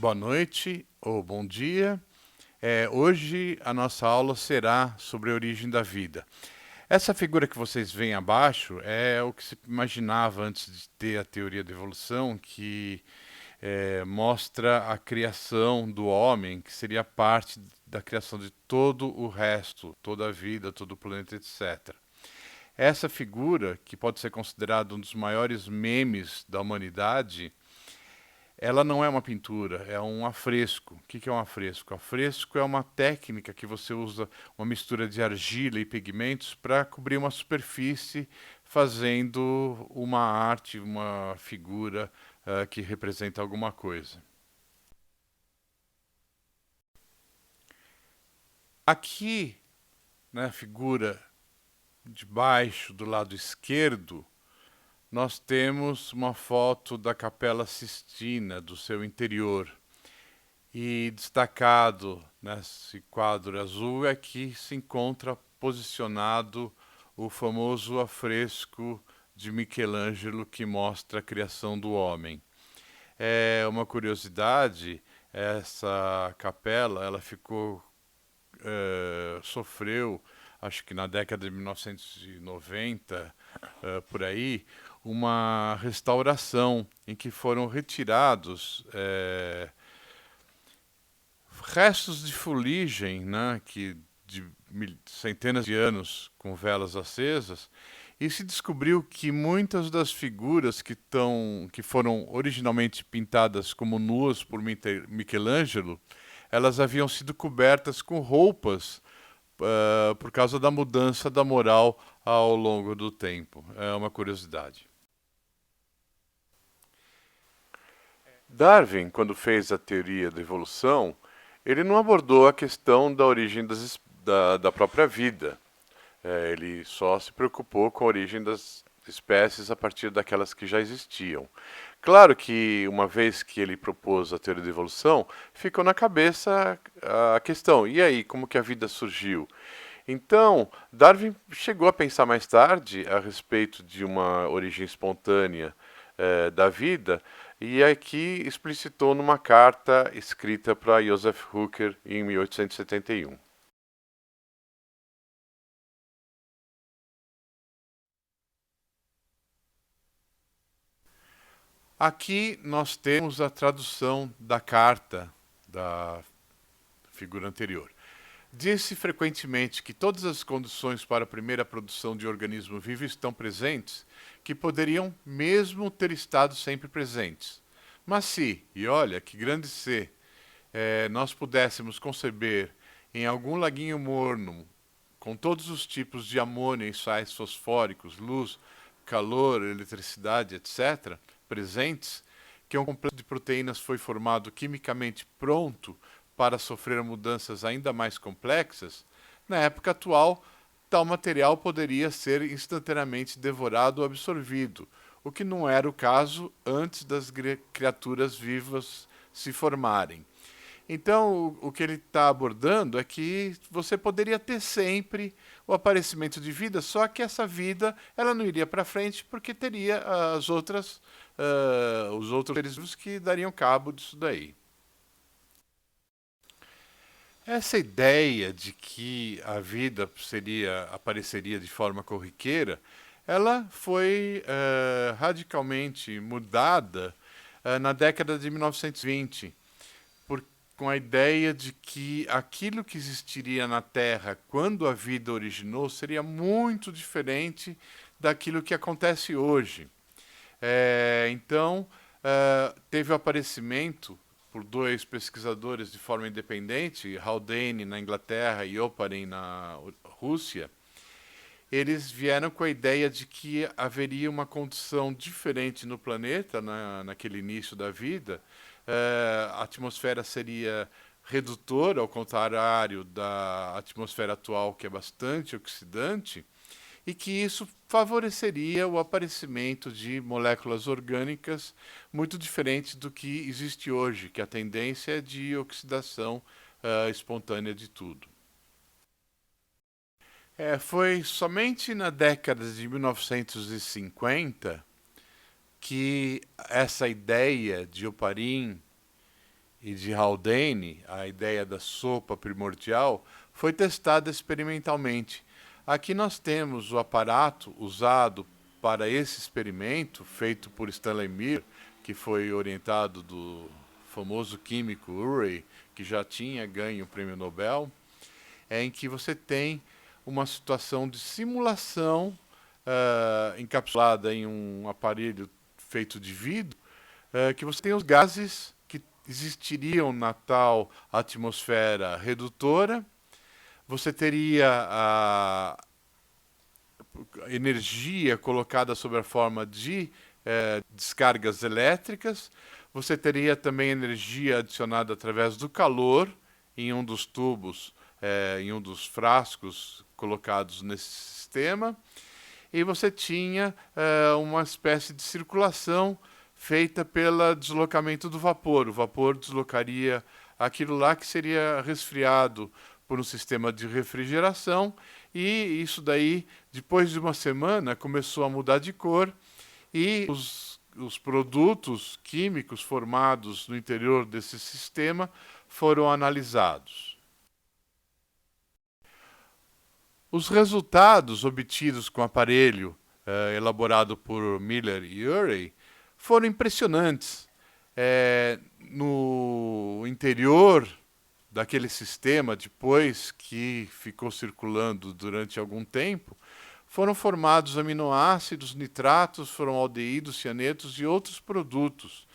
Boa noite ou bom dia. Hoje a nossa aula será sobre a origem da vida. Essa figura que vocês veem abaixo é o que se imaginava antes de ter a teoria da evolução, que mostra a criação do homem, que seria parte da criação de todo o resto, toda a vida, todo o planeta, etc. Essa figura, que pode ser considerada um dos maiores memes da humanidade, ela não é uma pintura, é um afresco. O que é um afresco? Afresco é uma técnica que você usa uma mistura de argila e pigmentos para cobrir uma superfície, fazendo uma arte, uma figura que representa alguma coisa. Aqui, na figura de baixo, do lado esquerdo, nós temos uma foto da Capela Sistina, do seu interior. E destacado nesse quadro azul é que se encontra posicionado o famoso afresco de Michelangelo que mostra a criação do homem. É uma curiosidade, essa capela, ela sofreu, acho que na década de 1990, por aí, uma restauração em que foram retirados restos de fuligem, né, de centenas de anos com velas acesas, e se descobriu que muitas das figuras que foram originalmente pintadas como nuas por Michelangelo, elas haviam sido cobertas com roupas por causa da mudança da moral ao longo do tempo. É uma curiosidade. Darwin, quando fez a teoria da evolução, ele não abordou a questão da origem da própria vida. Ele só se preocupou com a origem das espécies a partir daquelas que já existiam. Claro que, uma vez que ele propôs a teoria da evolução, ficou na cabeça a questão: e aí, como que a vida surgiu? Então, Darwin chegou a pensar mais tarde a respeito de uma origem espontânea da vida, e aqui explicitou numa carta escrita para Joseph Hooker em 1871. Aqui nós temos a tradução da carta da figura anterior. Disse frequentemente que todas as condições para a primeira produção de organismo vivo estão presentes, que poderiam mesmo ter estado sempre presentes. Mas se, e olha que grande se, nós pudéssemos conceber em algum laguinho morno, com todos os tipos de amônia e sais fosfóricos, luz, calor, eletricidade, etc., presentes, que um complexo de proteínas foi formado quimicamente pronto para sofrer mudanças ainda mais complexas, na época atual, tal material poderia ser instantaneamente devorado ou absorvido, o que não era o caso antes das criaturas vivas se formarem. Então, o que ele está abordando é que você poderia ter sempre o aparecimento de vida, só que essa vida ela não iria para frente porque teria os outros seres vivos que dariam cabo disso daí. Essa ideia de que a vida apareceria de forma corriqueira, ela foi radicalmente mudada na década de 1920, com a ideia de que aquilo que existiria na Terra quando a vida originou seria muito diferente daquilo que acontece hoje. Então, teve o aparecimento por dois pesquisadores de forma independente, Haldane na Inglaterra e Oparin na Rússia. Eles vieram com a ideia de que haveria uma condição diferente no planeta, naquele início da vida. A atmosfera seria redutora, ao contrário da atmosfera atual, que é bastante oxidante, e que isso favoreceria o aparecimento de moléculas orgânicas muito diferentes do que existe hoje, que a tendência é de oxidação espontânea de tudo. Foi somente na década de 1950 que essa ideia de Oparin e de Haldane, a ideia da sopa primordial, foi testada experimentalmente. Aqui nós temos o aparato usado para esse experimento, feito por Stanley Meyer, que foi orientado do famoso químico Urey, que já tinha ganho o prêmio Nobel, em que você tem uma situação de simulação encapsulada em um aparelho feito de vidro, que você tem os gases que existiriam na tal atmosfera redutora, você teria a energia colocada sob a forma de descargas elétricas, você teria também energia adicionada através do calor em um dos tubos, em um dos frascos colocados nesse sistema, e você tinha uma espécie de circulação feita pelo deslocamento do vapor. O vapor deslocaria aquilo lá que seria resfriado por um sistema de refrigeração, e isso daí, depois de uma semana, começou a mudar de cor, e os produtos químicos formados no interior desse sistema foram analisados. Os resultados obtidos com o aparelho elaborado por Miller e Urey foram impressionantes. No interior daquele sistema, depois que ficou circulando durante algum tempo, foram formados aminoácidos, nitratos, formaldeídos, cianetos e outros produtos.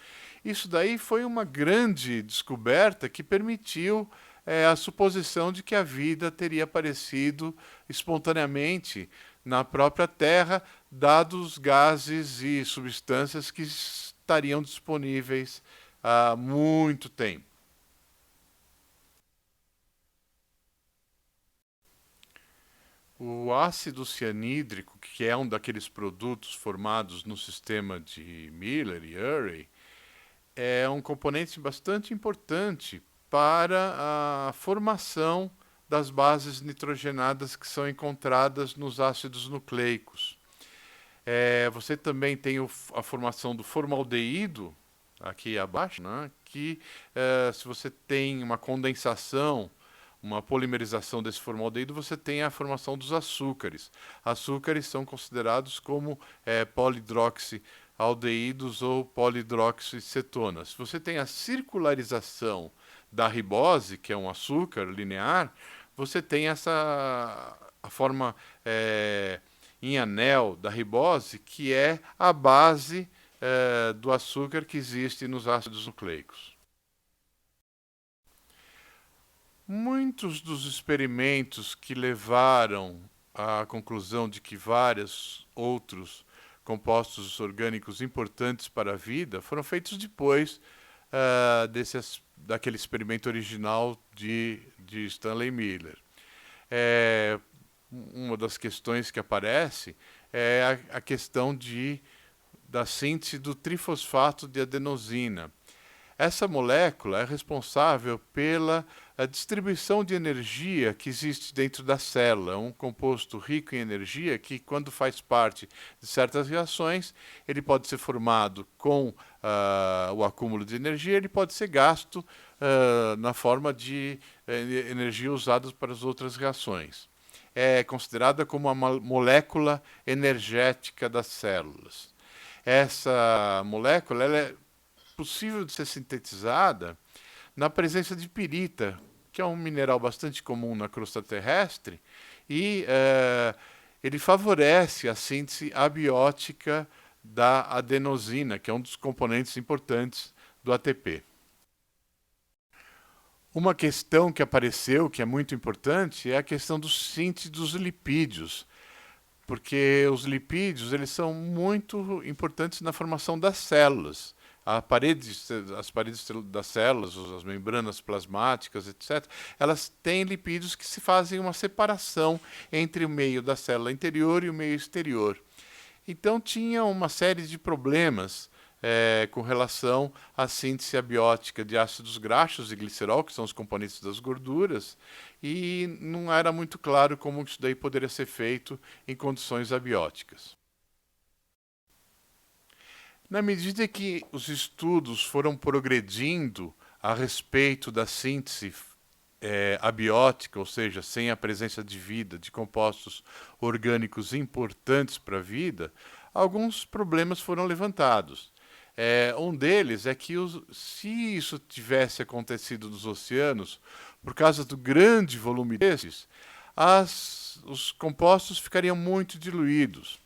Isso daí foi uma grande descoberta que permitiu a suposição de que a vida teria aparecido espontaneamente na própria Terra, dados gases e substâncias que estariam disponíveis há muito tempo. O ácido cianídrico, que é um daqueles produtos formados no sistema de Miller e Urey, é um componente bastante importante para a formação das bases nitrogenadas que são encontradas nos ácidos nucleicos. Você também tem a formação do formaldeído, aqui abaixo, né, que se você tem uma condensação, uma polimerização desse formaldeído, você tem a formação dos açúcares. Açúcares são considerados como polidroxialdeídos ou polidroxicetonas. Você tem a circularização da ribose, que é um açúcar linear, você tem a forma em anel da ribose, que é a base do açúcar que existe nos ácidos nucleicos. Muitos dos experimentos que levaram à conclusão de que vários outros compostos orgânicos importantes para a vida foram feitos depois daquele experimento original de Stanley Miller. Uma das questões que aparece é a questão da síntese do trifosfato de adenosina. Essa molécula é responsável pela distribuição de energia que existe dentro da célula. É um composto rico em energia que, quando faz parte de certas reações, ele pode ser formado com o acúmulo de energia, ele pode ser gasto na forma de energia usada para as outras reações. É considerada como uma molécula energética das células. Essa molécula ela é possível de ser sintetizada na presença de pirita, que é um mineral bastante comum na crosta terrestre, e ele favorece a síntese abiótica da adenosina, que é um dos componentes importantes do ATP. Uma questão que apareceu, que é muito importante, é a questão do síntese dos lipídios, porque os lipídios eles são muito importantes na formação das células. As paredes das células, as membranas plasmáticas, etc., elas têm lipídios que se fazem uma separação entre o meio da célula interior e o meio exterior. Então tinha uma série de problemas com relação à síntese abiótica de ácidos graxos e glicerol, que são os componentes das gorduras, e não era muito claro como isso daí poderia ser feito em condições abióticas. Na medida que os estudos foram progredindo a respeito da síntese abiótica, ou seja, sem a presença de vida, de compostos orgânicos importantes para a vida, alguns problemas foram levantados. Um deles é que se isso tivesse acontecido nos oceanos, por causa do grande volume desses, os compostos ficariam muito diluídos.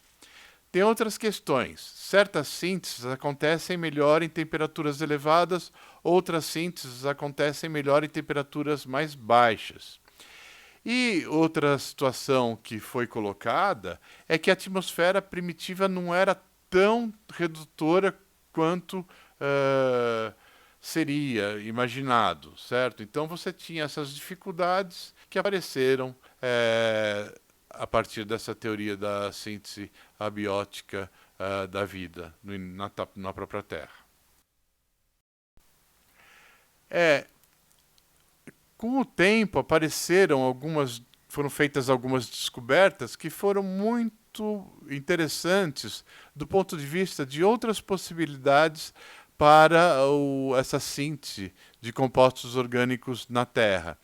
Tem outras questões. Certas sínteses acontecem melhor em temperaturas elevadas, outras sínteses acontecem melhor em temperaturas mais baixas. E outra situação que foi colocada é que a atmosfera primitiva não era tão redutora quanto seria imaginado, certo? Então você tinha essas dificuldades que apareceram a partir dessa teoria da síntese abiótica da vida na própria Terra. Com o tempo foram feitas algumas descobertas que foram muito interessantes do ponto de vista de outras possibilidades para essa síntese de compostos orgânicos na Terra.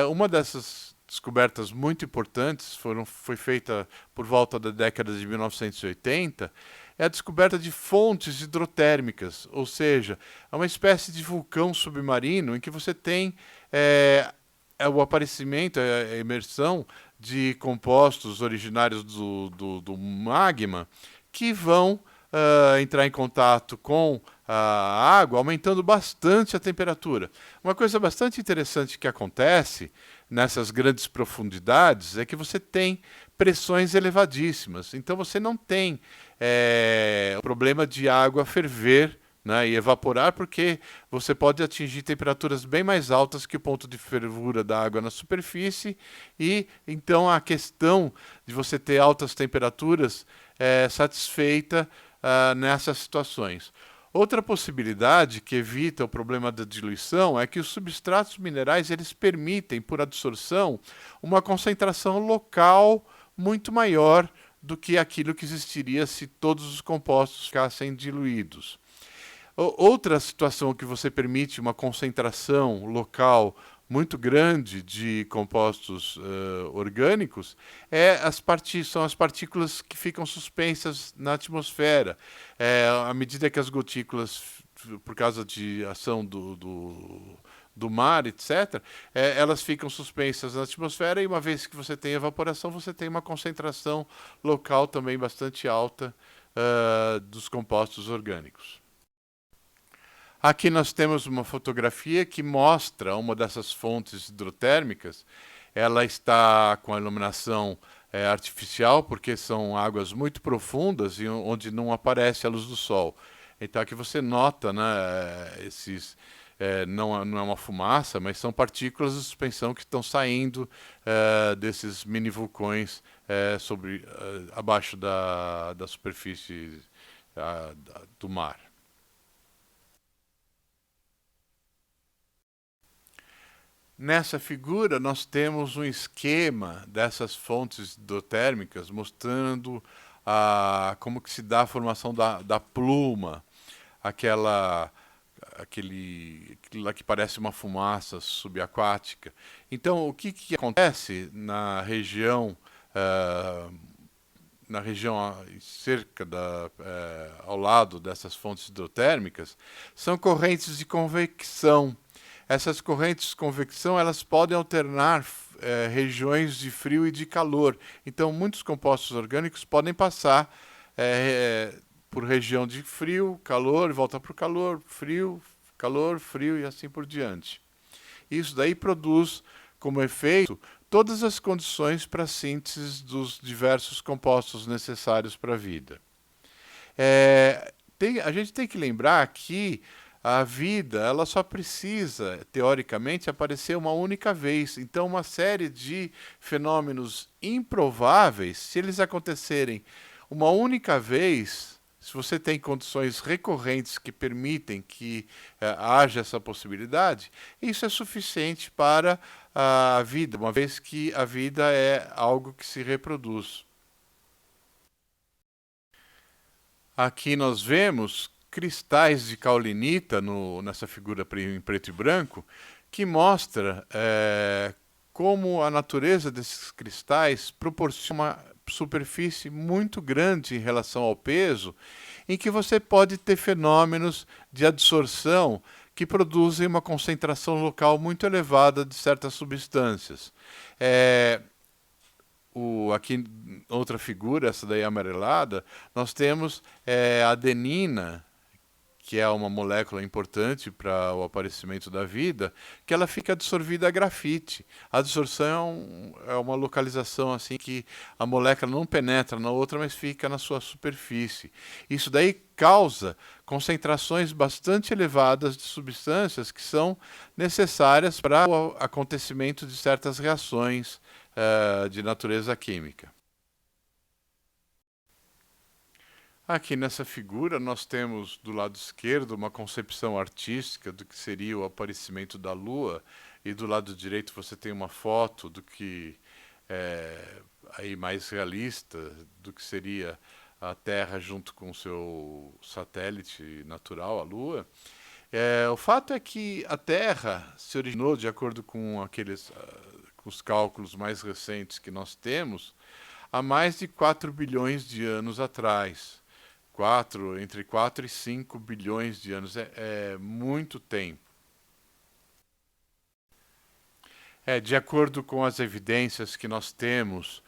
Uma dessas descobertas muito importantes foi feita por volta da década de 1980, é a descoberta de fontes hidrotérmicas, ou seja, é uma espécie de vulcão submarino em que você tem o aparecimento, a emersão de compostos originários do magma que vão entrar em contato com a água, aumentando bastante a temperatura. Uma coisa bastante interessante que acontece nessas grandes profundidades é que você tem pressões elevadíssimas. Então você não tem o problema de água ferver, né, e evaporar, porque você pode atingir temperaturas bem mais altas que o ponto de fervura da água na superfície, e então a questão de você ter altas temperaturas é satisfeita nessas situações. Outra possibilidade que evita o problema da diluição é que os substratos minerais eles permitem, por absorção, uma concentração local muito maior do que aquilo que existiria se todos os compostos ficassem diluídos. Outra situação que você permite uma concentração local muito grande de compostos orgânicos são as partículas que ficam suspensas na atmosfera. À medida que as gotículas, por causa de ação do mar, etc., elas ficam suspensas na atmosfera, e uma vez que você tem evaporação, você tem uma concentração local também bastante alta dos compostos orgânicos. Aqui nós temos uma fotografia que mostra uma dessas fontes hidrotérmicas. Ela está com a iluminação artificial, porque são águas muito profundas e onde não aparece a luz do sol. Então aqui você nota, né, não é uma fumaça, mas são partículas de suspensão que estão saindo desses mini vulcões abaixo da superfície do mar. Nessa figura, nós temos um esquema dessas fontes hidrotérmicas mostrando como que se dá a formação da pluma, aquilo lá que parece uma fumaça subaquática. Então, o que acontece na região cerca ao lado dessas fontes hidrotérmicas, são correntes de convecção. Essas correntes de convecção elas podem alternar regiões de frio e de calor. Então, muitos compostos orgânicos podem passar por região de frio, calor, volta para o calor, frio e assim por diante. Isso daí produz, como efeito, todas as condições para a síntese dos diversos compostos necessários para a vida. A gente tem que lembrar que a vida ela só precisa, teoricamente, aparecer uma única vez. Então, uma série de fenômenos improváveis, se eles acontecerem uma única vez, se você tem condições recorrentes que permitem que haja essa possibilidade, isso é suficiente para a vida, uma vez que a vida é algo que se reproduz. Aqui nós vemos cristais de caulinita nessa figura em preto e branco, que mostra como a natureza desses cristais proporciona uma superfície muito grande em relação ao peso, em que você pode ter fenômenos de adsorção que produzem uma concentração local muito elevada de certas substâncias. Aqui, outra figura, essa daí amarelada, nós temos a adenina, que é uma molécula importante para o aparecimento da vida, que ela fica absorvida a grafite. A absorção é uma localização assim que a molécula não penetra na outra, mas fica na sua superfície. Isso daí causa concentrações bastante elevadas de substâncias que são necessárias para o acontecimento de certas reações de natureza química. Aqui nessa figura nós temos do lado esquerdo uma concepção artística do que seria o aparecimento da Lua, e do lado direito você tem uma foto do que aí mais realista do que seria a Terra junto com o seu satélite natural, a Lua. O fato é que a Terra se originou, de acordo com com os cálculos mais recentes que nós temos, há mais de 4 bilhões de anos atrás. Entre 4 e 5 bilhões de anos. É muito tempo. De acordo com as evidências que nós temos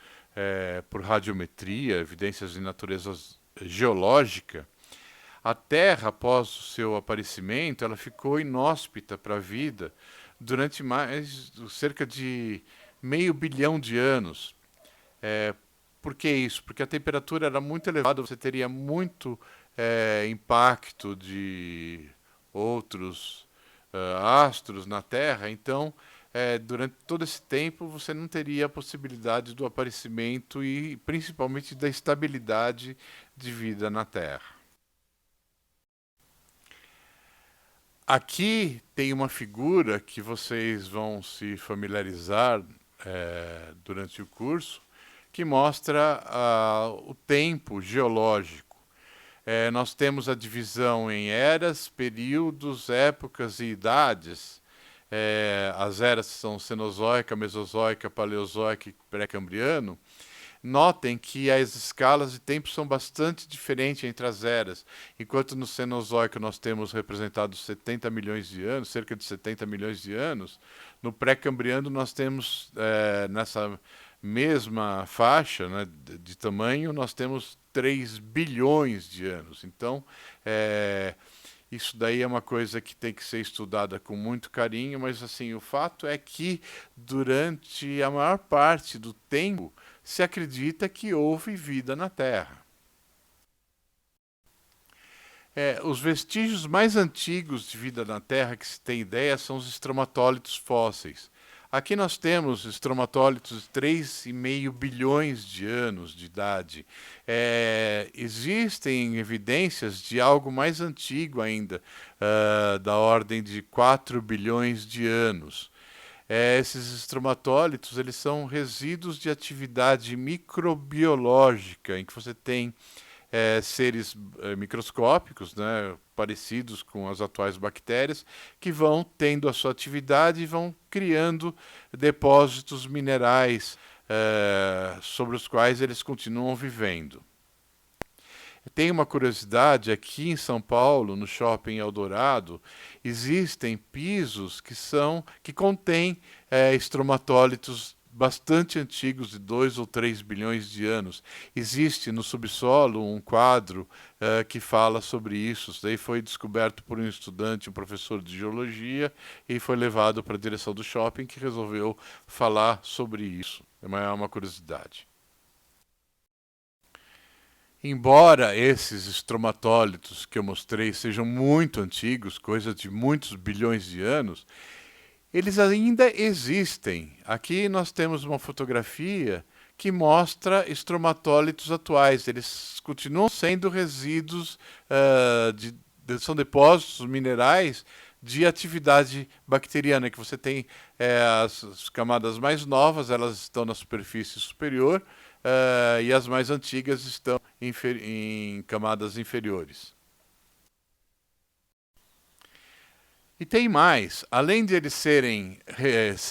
por radiometria, evidências de natureza geológica, a Terra, após o seu aparecimento, ela ficou inóspita para a vida durante cerca de meio bilhão de anos. Por que isso? Porque a temperatura era muito elevada, você teria muito impacto de outros astros na Terra, então durante todo esse tempo você não teria a possibilidade do aparecimento e principalmente da estabilidade de vida na Terra. Aqui tem uma figura que vocês vão se familiarizar durante o curso, que mostra o tempo geológico. Nós temos a divisão em eras, períodos, épocas e idades. As eras são Cenozoica, Mesozoica, Paleozoica e Pré-Cambriano. Notem que as escalas de tempo são bastante diferentes entre as eras. Enquanto no Cenozoico nós temos representados 70 milhões de anos, cerca de 70 milhões de anos, no Pré-Cambriano nós temos nessa mesma faixa, né, de tamanho, nós temos 3 bilhões de anos. Então, isso daí é uma coisa que tem que ser estudada com muito carinho, mas assim, o fato é que durante a maior parte do tempo se acredita que houve vida na Terra. Os vestígios mais antigos de vida na Terra que se tem ideia são os estromatólitos fósseis. Aqui nós temos estromatólitos de 3,5 bilhões de anos de idade. Existem evidências de algo mais antigo ainda, da ordem de 4 bilhões de anos. Esses estromatólitos eles são resíduos de atividade microbiológica, em que você tem seres microscópicos, né, parecidos com as atuais bactérias, que vão tendo a sua atividade e vão criando depósitos minerais sobre os quais eles continuam vivendo. Tem uma curiosidade, aqui em São Paulo, no Shopping Eldorado, existem pisos que contêm estromatólitos bastante antigos, de 2 ou 3 bilhões de anos. Existe no subsolo um quadro que fala sobre isso. Isso daí foi descoberto por um estudante, um professor de geologia, e foi levado para a direção do shopping, que resolveu falar sobre isso. É uma curiosidade. Embora esses estromatólitos que eu mostrei sejam muito antigos, coisa de muitos bilhões de anos, eles ainda existem. Aqui nós temos uma fotografia que mostra estromatólitos atuais. Eles continuam sendo resíduos, são depósitos minerais de atividade bacteriana, que você tem as camadas mais novas, elas estão na superfície superior, e as mais antigas estão em camadas inferiores. E tem mais, além de eles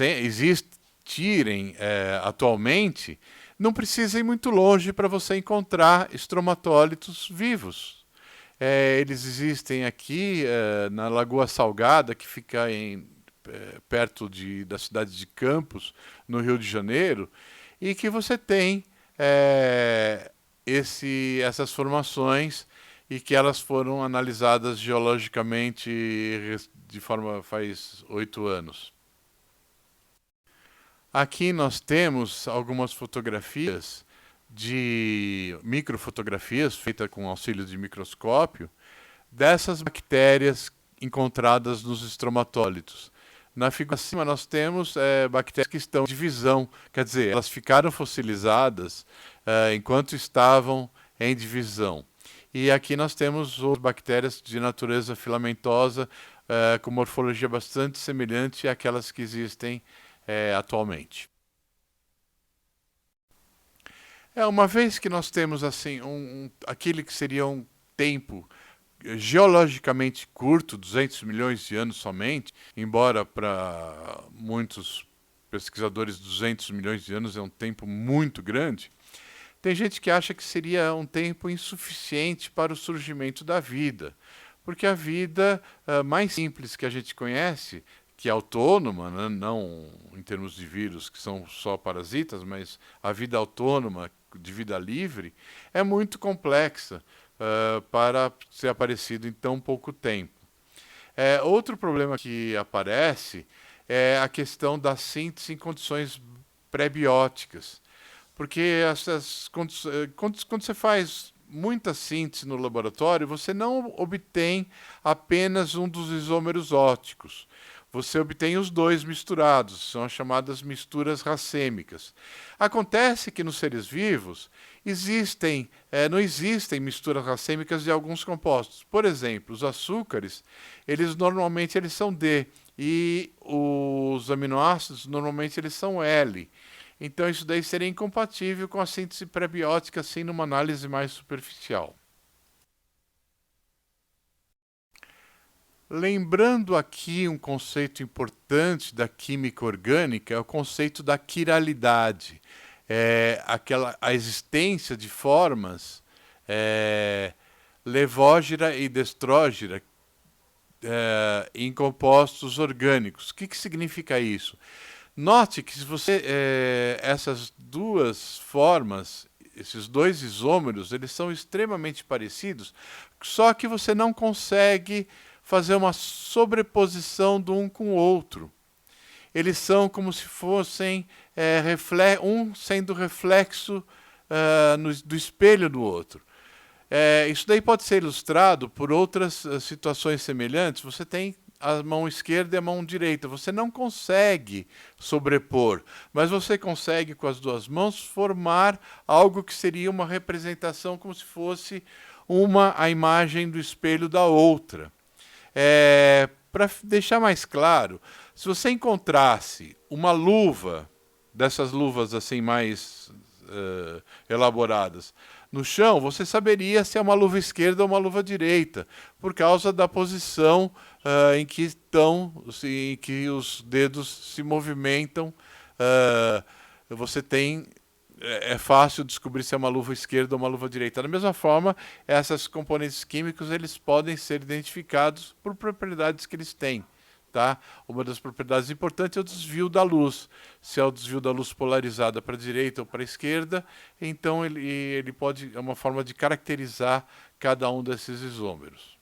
existirem atualmente, não precisa ir muito longe para você encontrar estromatólitos vivos. Eles existem aqui na Lagoa Salgada, que fica perto da cidade de Campos, no Rio de Janeiro, e que você tem essas formações e que elas foram analisadas geologicamente de forma faz 8 anos. Aqui nós temos algumas fotografias de microfotografias feitas com auxílio de microscópio dessas bactérias encontradas nos estromatólitos. Na figura acima nós temos bactérias que estão em divisão, quer dizer, elas ficaram fossilizadas enquanto estavam em divisão. E aqui nós temos outras bactérias de natureza filamentosa com morfologia bastante semelhante àquelas que existem atualmente. Uma vez que nós temos assim aquele que seria um tempo geologicamente curto, 200 milhões de anos somente, embora para muitos pesquisadores 200 milhões de anos é um tempo muito grande, tem gente que acha que seria um tempo insuficiente para o surgimento da vida, porque a vida mais simples que a gente conhece, que é autônoma, né, não em termos de vírus, que são só parasitas, mas a vida autônoma, de vida livre, é muito complexa para ser aparecido em tão pouco tempo. Outro problema que aparece é a questão da síntese em condições pré-bióticas, porque quando você faz muita síntese no laboratório, você não obtém apenas um dos isômeros ópticos. Você obtém os dois misturados, são as chamadas misturas racêmicas. Acontece que nos seres vivos não existem misturas racêmicas de alguns compostos. Por exemplo, os açúcares, normalmente eles são D, e os aminoácidos normalmente eles são L. Então isso daí seria incompatível com a síntese pré-biótica, assim, numa análise mais superficial. Lembrando aqui um conceito importante da química orgânica, é o conceito da quiralidade. A existência de formas levógira e destrógira em compostos orgânicos. O que significa isso? Note que se você essas duas formas, esses dois isômeros, eles são extremamente parecidos, só que você não consegue fazer uma sobreposição de um com o outro. Eles são como se fossem um sendo reflexo do espelho do outro. Isso daí pode ser ilustrado por outras situações semelhantes. Você tem a mão esquerda e a mão direita. Você não consegue sobrepor, mas você consegue, com as duas mãos, formar algo que seria uma representação como se fosse a imagem do espelho da outra. Para deixar mais claro, se você encontrasse uma luva, dessas luvas assim mais elaboradas, no chão, você saberia se é uma luva esquerda ou uma luva direita, por causa da posição em que os dedos se movimentam. Você tem é fácil descobrir se é uma luva esquerda ou uma luva direita. Da mesma forma, esses componentes químicos eles podem ser identificados por propriedades que eles têm. Tá? Uma das propriedades importantes é o desvio da luz. Se é o desvio da luz polarizada para a direita ou para a esquerda, então ele pode, é uma forma de caracterizar cada um desses isômeros.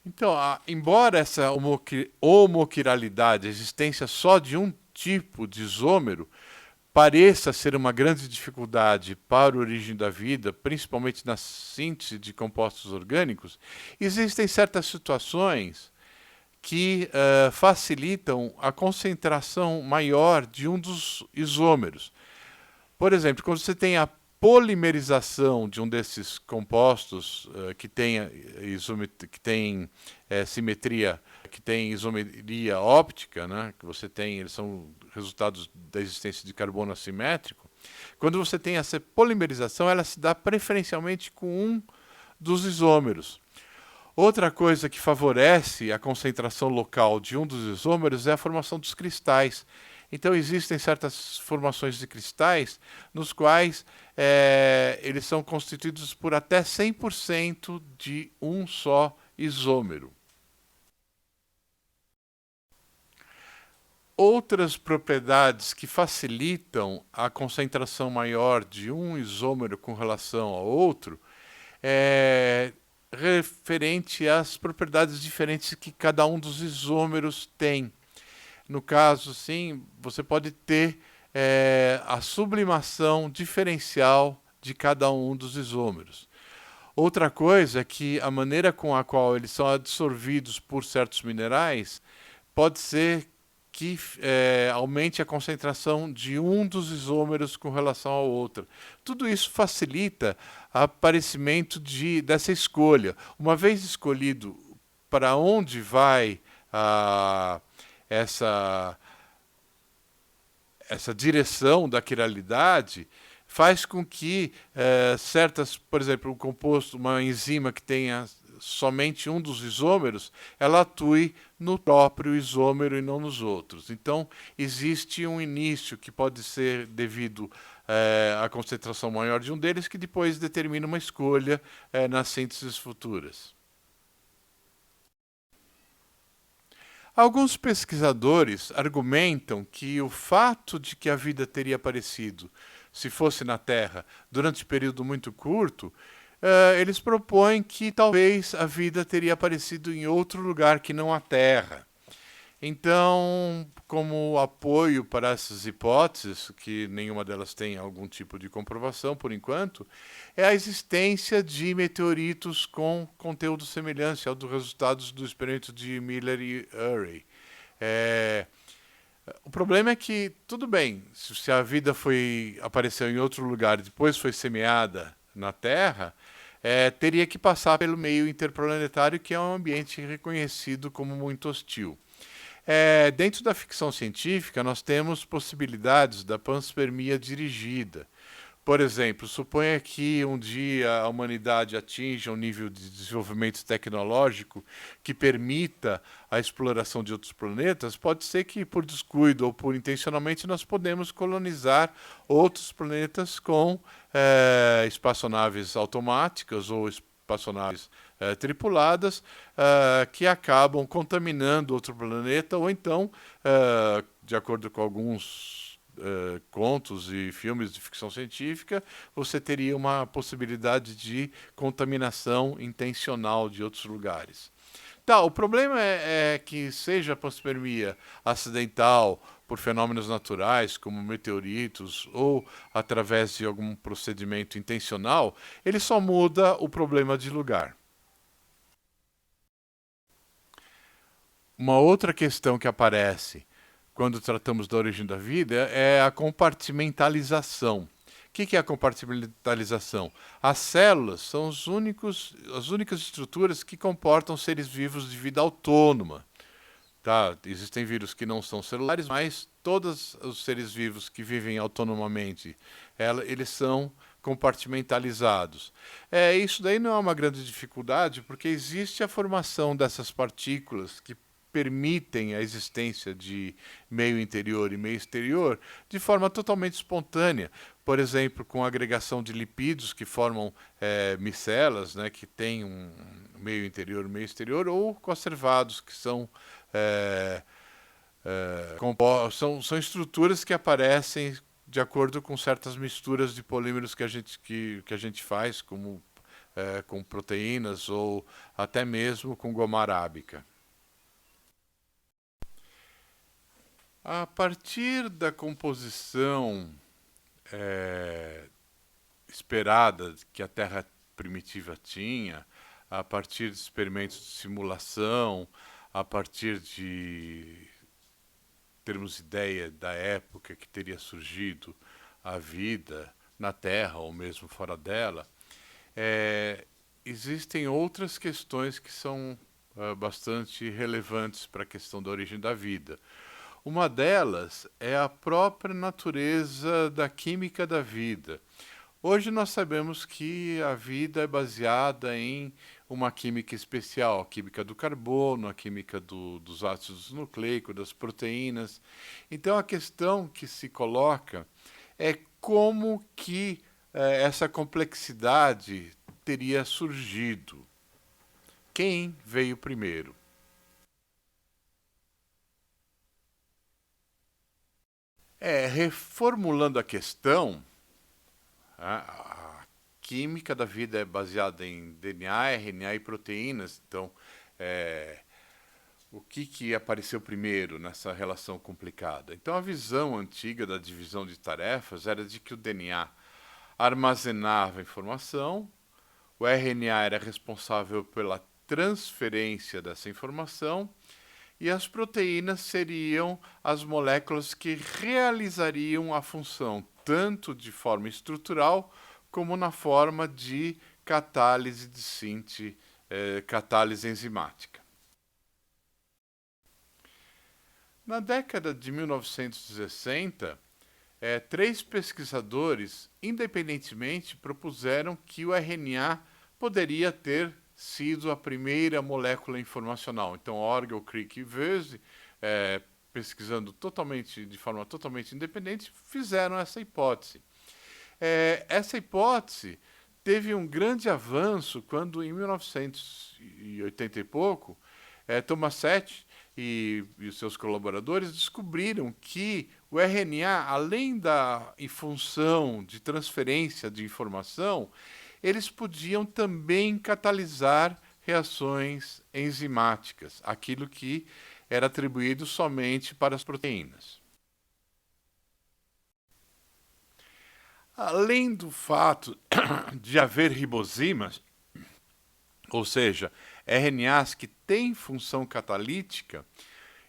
Então, embora essa homoquiralidade, a existência só de um tipo de isômero, pareça ser uma grande dificuldade para a origem da vida, principalmente na síntese de compostos orgânicos, existem certas situações que facilitam a concentração maior de um dos isômeros. Por exemplo, quando você tem a polimerização de um desses compostos que tem simetria, que tem isomeria óptica, né, que você tem, eles são resultados da existência de carbono assimétrico. Quando você tem essa polimerização, ela se dá preferencialmente com um dos isômeros. Outra coisa que favorece a concentração local de um dos isômeros é a formação dos cristais. Então, existem certas formações de cristais nos quais eles são constituídos por até 100% de um só isômero. Outras propriedades que facilitam a concentração maior de um isômero com relação ao outro é referente às propriedades diferentes que cada um dos isômeros tem. No caso, sim, você pode ter a sublimação diferencial de cada um dos isômeros. Outra coisa é que a maneira com a qual eles são absorvidos por certos minerais pode ser que aumente a concentração de um dos isômeros com relação ao outro. Tudo isso facilita o aparecimento dessa escolha. Uma vez escolhido para onde vai essa direção da quiralidade, faz com que certas, por exemplo, um composto, uma enzima que tenha somente um dos isômeros, ela atue no próprio isômero e não nos outros. Então, existe um início que pode ser devido à concentração maior de um deles, que depois determina uma escolha nas sínteses futuras. Alguns pesquisadores argumentam que o fato de que a vida teria aparecido, se fosse na Terra, durante um período muito curto, eles propõem que talvez a vida teria aparecido em outro lugar que não a Terra. Então, como apoio para essas hipóteses, que nenhuma delas tem algum tipo de comprovação por enquanto, é a existência de meteoritos com conteúdo semelhante ao dos resultados do experimento de Miller e Urey. O problema é que, tudo bem, se a vida apareceu em outro lugar e depois foi semeada na Terra, teria que passar pelo meio interplanetário, que é um ambiente reconhecido como muito hostil. Dentro da ficção científica, nós temos possibilidades da panspermia dirigida. Por exemplo, suponha que um dia a humanidade atinja um nível de desenvolvimento tecnológico que permita a exploração de outros planetas. Pode ser que, por descuido ou por intencionalmente, nós podemos colonizar outros planetas com espaçonaves automáticas ou espaçonaves tripuladas que acabam contaminando outro planeta, ou então, de acordo com alguns contos e filmes de ficção científica, você teria uma possibilidade de contaminação intencional de outros lugares. Tá, o problema é que seja a panspermia acidental por fenômenos naturais, como meteoritos, ou através de algum procedimento intencional, ele só muda o problema de lugar. Uma outra questão que aparece quando tratamos da origem da vida é a compartimentalização. O que é a compartimentalização? As células são as únicas estruturas que comportam seres vivos de vida autônoma. Tá? Existem vírus que não são celulares, mas todos os seres vivos que vivem autonomamente, eles são compartimentalizados. Isso daí não é uma grande dificuldade, porque existe a formação dessas partículas que permitem a existência de meio interior e meio exterior de forma totalmente espontânea. Por exemplo, com a agregação de lipídios que formam micelas, né, que têm um meio interior e meio exterior, ou conservados, que são são estruturas que aparecem de acordo com certas misturas de polímeros que a gente faz, como com proteínas ou até mesmo com goma arábica. A partir da composição esperada que a Terra primitiva tinha, a partir de experimentos de simulação, a partir de termos ideia da época que teria surgido a vida na Terra ou mesmo fora dela, existem outras questões que são bastante relevantes para a questão da origem da vida. Uma delas é a própria natureza da química da vida. Hoje nós sabemos que a vida é baseada em uma química especial, a química do carbono, a química dos ácidos nucleicos, das proteínas. Então a questão que se coloca é como que essa complexidade teria surgido. Quem veio primeiro? Reformulando a questão, a química da vida é baseada em DNA, RNA e proteínas. Então, é, o que apareceu primeiro nessa relação complicada? Então, a visão antiga da divisão de tarefas era de que o DNA armazenava informação, o RNA era responsável pela transferência dessa informação e as proteínas seriam as moléculas que realizariam a função tanto de forma estrutural como na forma de catálise de síntese, catálise enzimática. Na década de 1960, três pesquisadores, independentemente, propuseram que o RNA poderia ter sido a primeira molécula informacional. Então, Orgel, Crick e Woese, pesquisando de forma totalmente independente, fizeram essa hipótese. Essa hipótese teve um grande avanço quando, em 1980 e pouco, Tomassetti e os seus colaboradores descobriram que o RNA, além da função de transferência de informação, eles podiam também catalisar reações enzimáticas, aquilo que era atribuído somente para as proteínas. Além do fato de haver ribozimas, ou seja, RNAs que têm função catalítica,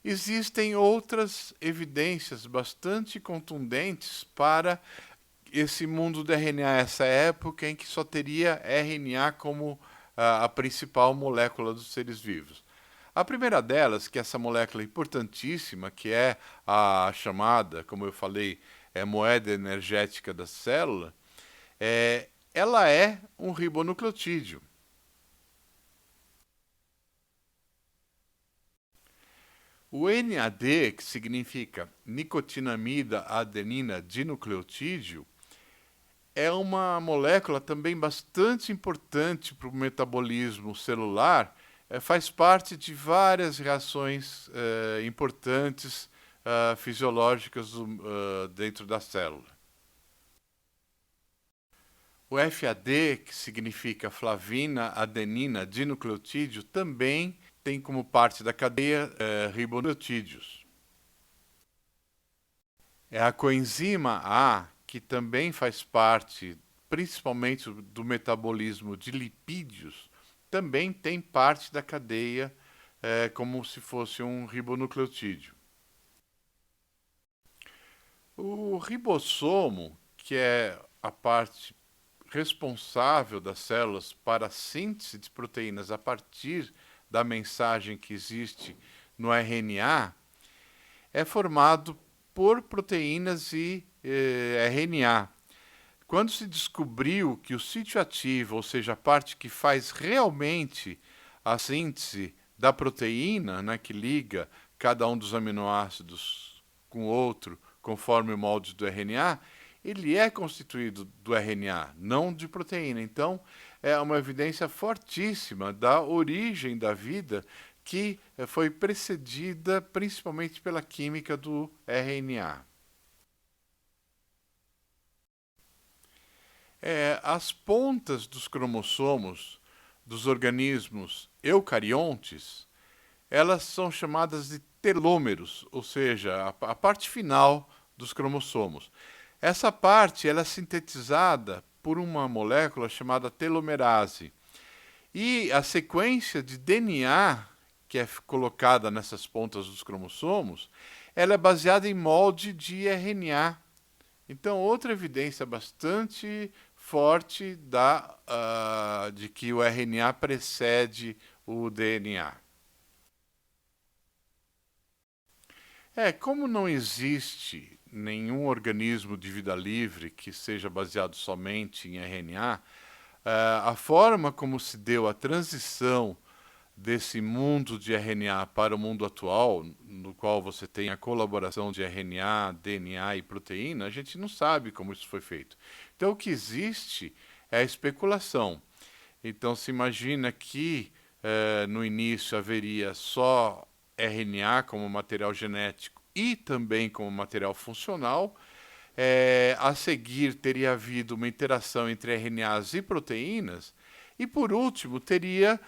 existem outras evidências bastante contundentes para esse mundo do RNA, essa época em que só teria RNA como a principal molécula dos seres vivos. A primeira delas, que é essa molécula importantíssima, que é a chamada, como eu falei, moeda energética da célula, ela é um ribonucleotídeo. O NAD, que significa nicotinamida adenina dinucleotídeo, é uma molécula também bastante importante para o metabolismo celular, faz parte de várias reações importantes fisiológicas dentro da célula. O FAD, que significa flavina adenina dinucleotídeo, também tem como parte da cadeia ribonucleotídeos. A coenzima A, que também faz parte principalmente do metabolismo de lipídios, também tem parte da cadeia como se fosse um ribonucleotídeo. O ribossomo, que é a parte responsável das células para a síntese de proteínas a partir da mensagem que existe no RNA, é formado por proteínas e RNA. Quando se descobriu que o sítio ativo, ou seja, a parte que faz realmente a síntese da proteína, né, que liga cada um dos aminoácidos com o outro, conforme o molde do RNA, ele é constituído do RNA, não de proteína. Então, é uma evidência fortíssima da origem da vida que foi precedida principalmente pela química do RNA. As pontas dos cromossomos dos organismos eucariontes, elas são chamadas de telômeros, ou seja, a parte final dos cromossomos. Essa parte ela é sintetizada por uma molécula chamada telomerase. E a sequência de DNA que é colocada nessas pontas dos cromossomos, ela é baseada em molde de RNA. Então, outra evidência bastante forte de que o RNA precede o DNA. Como não existe nenhum organismo de vida livre que seja baseado somente em RNA, A forma como se deu a transição desse mundo de RNA para o mundo atual, no qual você tem a colaboração de RNA, DNA e proteína, a gente não sabe como isso foi feito. Então, o que existe é a especulação. Então, se imagina que no início haveria só RNA como material genético e também como material funcional. A seguir, teria havido uma interação entre RNAs e proteínas. E, por último, teria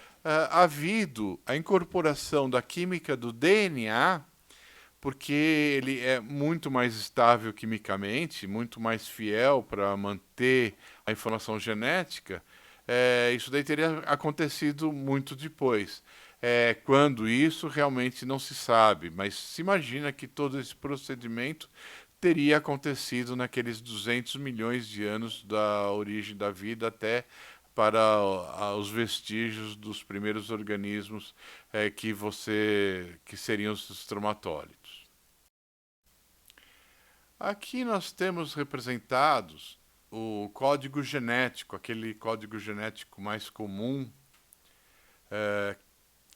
havido a incorporação da química do DNA, porque ele é muito mais estável quimicamente, muito mais fiel para manter a informação genética. Isso daí teria acontecido muito depois. Quando isso realmente não se sabe, mas se imagina que todo esse procedimento teria acontecido naqueles 200 milhões de anos da origem da vida até para os vestígios dos primeiros organismos que seriam os estromatólitos. Aqui nós temos representados o código genético, aquele código genético mais comum.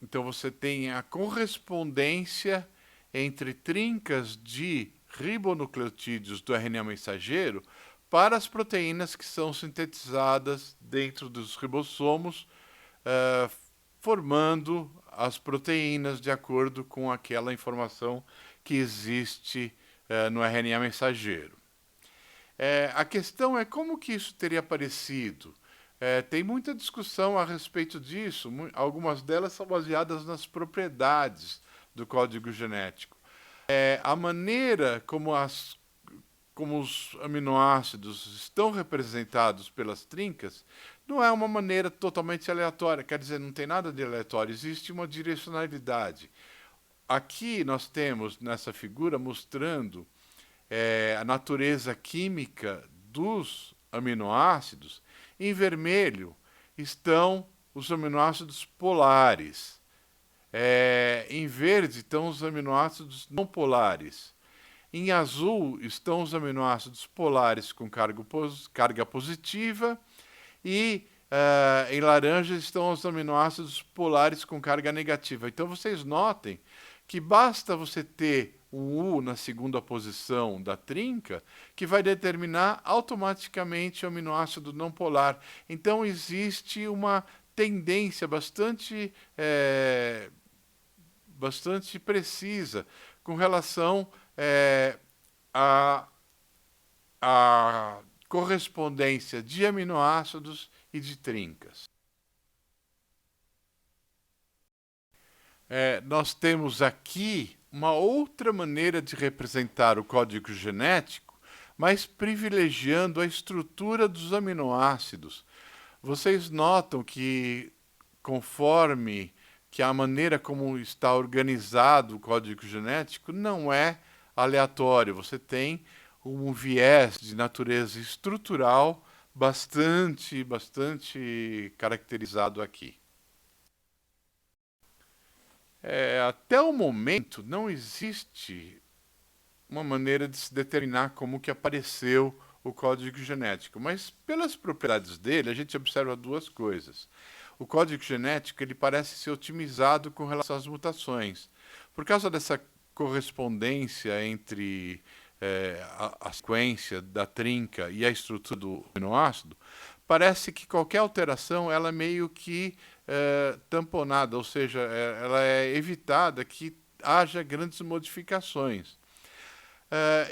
Então você tem a correspondência entre trincas de ribonucleotídeos do RNA mensageiro para as proteínas que são sintetizadas dentro dos ribossomos, formando as proteínas de acordo com aquela informação que existe no RNA mensageiro. A questão é como que isso teria aparecido. Tem muita discussão a respeito disso, algumas delas são baseadas nas propriedades do código genético. A maneira como os aminoácidos estão representados pelas trincas não é uma maneira totalmente aleatória, quer dizer, não tem nada de aleatório, existe uma direcionalidade. Aqui nós temos nessa figura mostrando a natureza química dos aminoácidos. Em vermelho estão os aminoácidos polares. Em verde estão os aminoácidos não polares. Em azul estão os aminoácidos polares com carga positiva e em laranja estão os aminoácidos polares com carga negativa. Então vocês notem que basta você ter um U na segunda posição da trinca que vai determinar automaticamente o aminoácido não polar. Então existe uma tendência bastante precisa com relação à correspondência de aminoácidos e de trincas. Nós temos aqui uma outra maneira de representar o código genético, mas privilegiando a estrutura dos aminoácidos. Vocês notam que, conforme que a maneira como está organizado o código genético não é aleatório. Você tem um viés de natureza estrutural bastante caracterizado aqui. Até o momento não existe uma maneira de se determinar como que apareceu o código genético, mas pelas propriedades dele a gente observa duas coisas. O código genético ele parece ser otimizado com relação às mutações. Por causa dessa correspondência entre a sequência da trinca e a estrutura do aminoácido, parece que qualquer alteração ela é meio que tamponada, ou seja, ela é evitada que haja grandes modificações.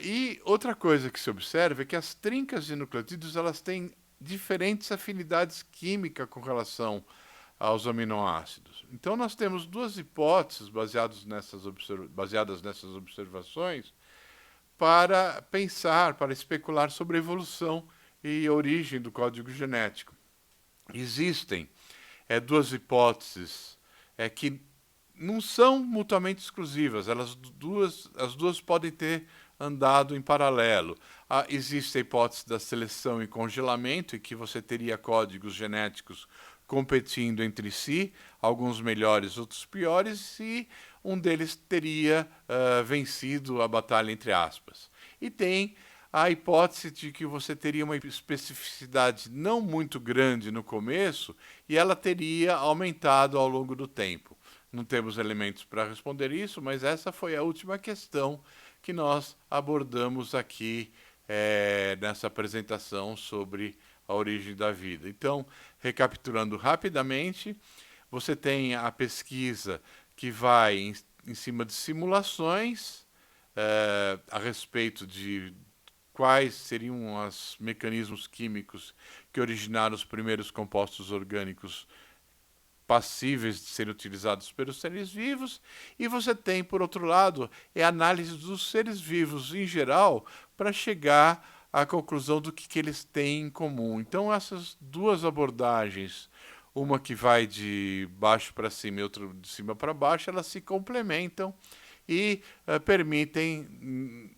E outra coisa que se observa é que as trincas de nucleotídeos elas têm diferentes afinidades químicas com relação aos aminoácidos. Então nós temos duas hipóteses baseadas nessas observações para pensar, para especular sobre a evolução e a origem do código genético. Existem duas hipóteses que não são mutuamente exclusivas, as duas podem ter andado em paralelo. Existe a hipótese da seleção e congelamento, em que você teria códigos genéticos competindo entre si, alguns melhores, outros piores, e um deles teria vencido a batalha, entre aspas. E tem a hipótese de que você teria uma especificidade não muito grande no começo e ela teria aumentado ao longo do tempo. Não temos elementos para responder isso, mas essa foi a última questão que nós abordamos aqui nessa apresentação sobre a origem da vida. Então, recapitulando rapidamente, você tem a pesquisa que vai em cima de simulações a respeito de quais seriam os mecanismos químicos que originaram os primeiros compostos orgânicos passíveis de serem utilizados pelos seres vivos, e você tem, por outro lado, a análise dos seres vivos em geral para chegar à conclusão do que eles têm em comum. Então, essas duas abordagens, uma que vai de baixo para cima e outra de cima para baixo, elas se complementam e permitem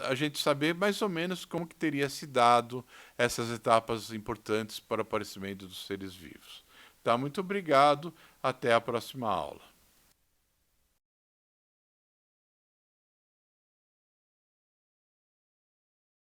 a gente saber mais ou menos como que teria se dado essas etapas importantes para o aparecimento dos seres vivos. Tá, muito obrigado, até a próxima aula.